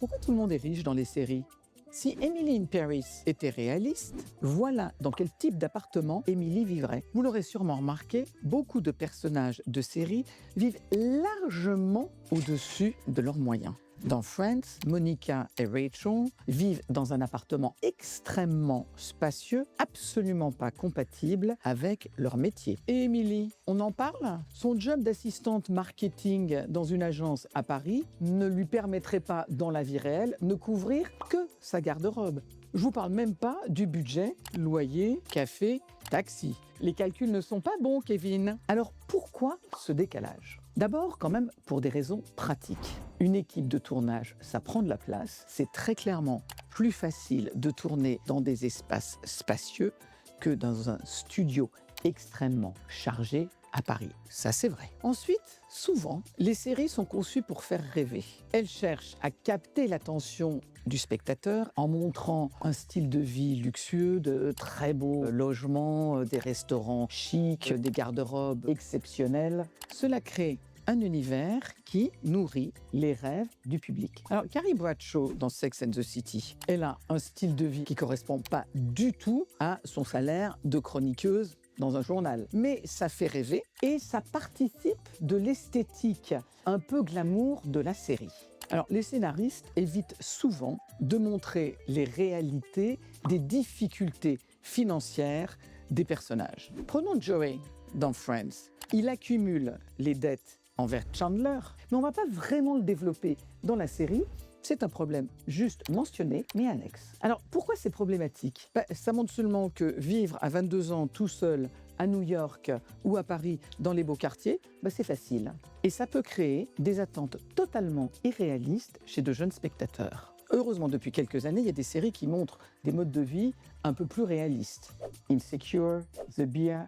Pourquoi tout le monde est riche dans les séries? Si Emily in Paris était réaliste, voilà dans quel type d'appartement Emily vivrait. Vous l'aurez sûrement remarqué, beaucoup de personnages de séries vivent largement au-dessus de leurs moyens. Dans Friends, Monica et Rachel vivent dans un appartement extrêmement spacieux, absolument pas compatible avec leur métier. Et Emily, on en parle? Son job d'assistante marketing dans une agence à Paris ne lui permettrait pas, dans la vie réelle, de couvrir que sa garde-robe. Je vous parle même pas du budget, loyer, café, taxi. Les calculs ne sont pas bons, Kevin. Alors pourquoi ce décalage? D'abord, quand même, pour des raisons pratiques. Une équipe de tournage, ça prend de la place. C'est très clairement plus facile de tourner dans des espaces spacieux que dans un studio extrêmement chargé à Paris. Ça, c'est vrai. Ensuite, souvent, les séries sont conçues pour faire rêver. Elles cherchent à capter l'attention du spectateur en montrant un style de vie luxueux, de très beaux logements, des restaurants chics, des garde-robes exceptionnelles. Cela crée un univers qui nourrit les rêves du public. Alors, Carrie Bradshaw dans Sex and the City, elle a un style de vie qui ne correspond pas du tout à son salaire de chroniqueuse dans un journal. Mais ça fait rêver et ça participe de l'esthétique un peu glamour de la série. Alors, les scénaristes évitent souvent de montrer les réalités des difficultés financières des personnages. Prenons Joey dans Friends. Il accumule les dettes envers Chandler, mais on ne va pas vraiment le développer dans la série. C'est un problème juste mentionné, mais annexe. Alors, pourquoi c'est problématique? Ça montre seulement que vivre à 22 ans tout seul à New York ou à Paris dans les beaux quartiers, c'est facile. Et ça peut créer des attentes totalement irréalistes chez de jeunes spectateurs. Heureusement, depuis quelques années, il y a des séries qui montrent des modes de vie un peu plus réalistes. Insecure, The Bear,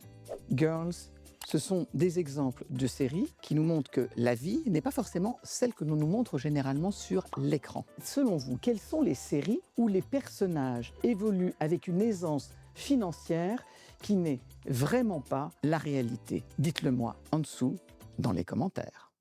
Girls. Ce sont des exemples de séries qui nous montrent que la vie n'est pas forcément celle que l'on nous montre généralement sur l'écran. Selon vous, quelles sont les séries où les personnages évoluent avec une aisance financière qui n'est vraiment pas la réalité? Dites-le moi en dessous dans les commentaires.